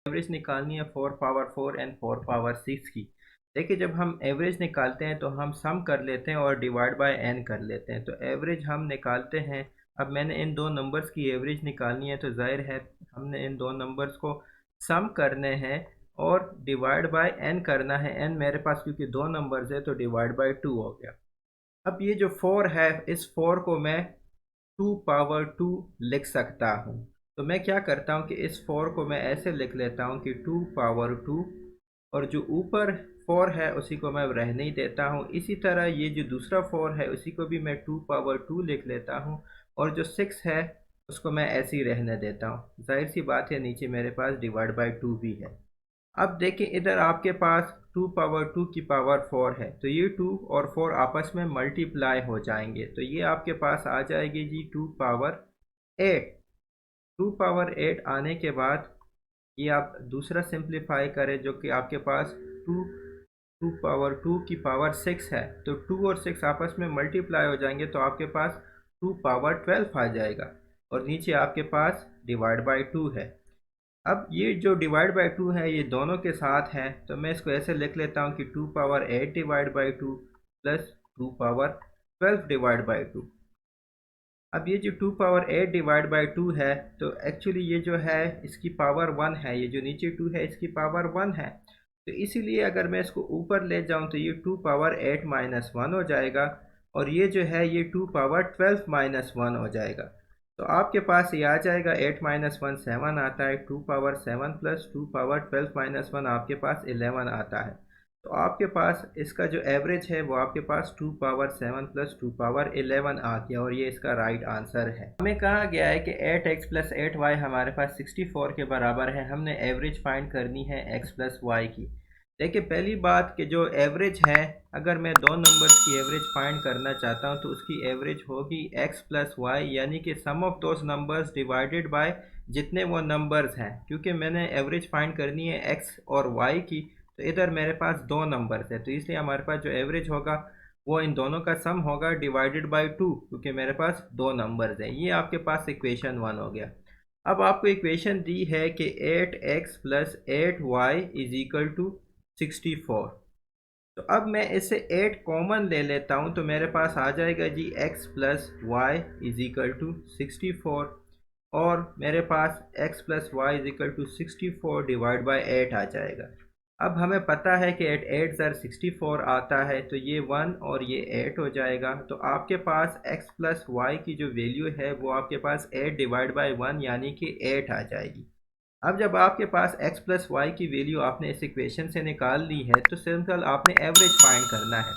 Average निकालनी है 4 power 4 and 4 power 6 की। देखिए, जब हम एवरेज निकालते हैं तो हम सम कर लेते हैं और डिवाइड बाय एन कर लेते हैं, तो एवरेज हम निकालते हैं। अब मैंने इन दो नंबर्स की एवरेज निकालनी है, तो जाहिर है हमने इन दो नंबर्स को सम करने हैं और डिवाइड बाय एन करना है। एन मेरे पास क्योंकि दो नंबर्स है तो डिवाइड बाय 2 हो गया। अब ये जो 4 है, इस 4 को मैं 2 पावर 2 लिख सकता हूँ। तो मैं क्या करता हूँ कि इस 4 को मैं ऐसे लिख लेता हूँ कि 2 पावर 2, और जो ऊपर 4 है उसी को मैं रहने ही देता हूँ। इसी तरह ये जो दूसरा 4 है उसी को भी मैं 2 पावर 2 लिख लेता हूँ, और जो 6 है उसको मैं ऐसे ही रहने देता हूँ। जाहिर सी बात है नीचे मेरे पास डिवाइड बाई 2 भी है। अब देखिए, इधर आपके पास 2 पावर 2 की पावर 4 है, तो ये 2 और 4 आपस में मल्टीप्लाई हो जाएंगे, तो ये आपके पास आ जाएगी जी 2 पावर 8। 2 पावर 8 आने के बाद ये आप दूसरा सिंप्लीफाई करें, जो कि आपके पास 2 2 पावर 2 की पावर 6 है, तो 2 और 6 आपस में मल्टीप्लाई हो जाएंगे, तो आपके पास 2 पावर 12 आ जाएगा, और नीचे आपके पास डिवाइड बाई 2 है। अब ये जो डिवाइड बाई 2 है ये दोनों के साथ है, तो मैं इसको ऐसे लिख लेता हूँ कि 2 power 8 divide by 2 plus 2 power 12 divide by 2। अब ये जो 2 पावर 8 डिवाइड बाई 2 है, तो एक्चुअली ये जो है इसकी पावर 1 है, ये जो नीचे 2 है इसकी पावर 1 है, तो इसीलिए अगर मैं इसको ऊपर ले जाऊं तो ये 2 पावर 8 माइनस 1 हो जाएगा, और ये जो है ये 2 पावर 12 माइनस 1 हो जाएगा। तो आपके पास ये आ जाएगा 8 माइनस 1 7 आता है, 2 पावर 7 प्लस 2 पावर 12 माइनस 1 आपके पास 11 आता है। तो आपके पास इसका जो एवरेज है वो आपके पास 2 पावर 7 प्लस 2 पावर 11 आ गया, और ये इसका राइट आंसर है। हमें कहा गया है कि 8x प्लस 8y हमारे पास 64 के बराबर है। हमने एवरेज फाइंड करनी है x प्लस वाई की। देखिए, पहली बात कि जो एवरेज है, अगर मैं दो नंबर्स की एवरेज फाइंड करना चाहता हूँ तो उसकी एवरेज होगी x प्लस वाई, यानी कि sum of those numbers divided by जितने वो नंबर्स हैं। क्योंकि मैंने एवरेज फाइंड करनी है x और y की, तो इधर मेरे पास दो नंबर्स है, तो इसलिए हमारे पास जो एवरेज होगा वो इन दोनों का सम होगा डिवाइडेड बाय 2, क्योंकि मेरे पास दो नंबर्स हैं। ये आपके पास इक्वेशन 1 हो गया। अब आपको इक्वेशन दी है कि 8x plus 8y is equal to 64। तो अब मैं इससे 8 कॉमन ले लेता हूँ, तो मेरे पास आ जाएगा जी x plus Y is equal to 64, और मेरे पास x plus Y is equal to 64 divide by 8 आ जाएगा। अब हमें पता है कि 8 8 ज़र 64 आता है, तो ये 1 और ये 8 हो जाएगा। तो आपके पास x प्लस वाई की जो वैल्यू है वो आपके पास 8 डिवाइड बाई 1 यानी कि 8 आ जाएगी। अब जब आपके पास x प्लस वाई की वैल्यू आपने इस इक्वेशन से निकाल ली है, तो सिंपल आपने एवरेज फाइंड करना है।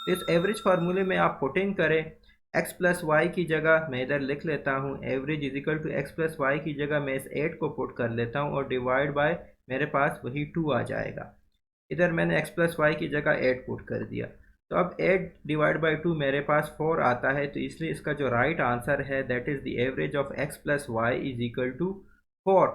तो इस एवरेज फार्मूले में आप पुटिंग करें, x प्लस वाई की जगह मैं इधर लिख लेता हूँ average is equal to X plus Y की जगह मैं इस 8 को पुट कर लेता हूँ, और डिवाइड बाय मेरे पास वही 2 आ जाएगा। इधर मैंने x प्लस वाई की जगह 8 पुट कर दिया, तो अब 8 डिवाइड बाई 2 मेरे पास 4 आता है, तो इसलिए इसका जो राइट आंसर है that is the average of x plus Y is equal to 4।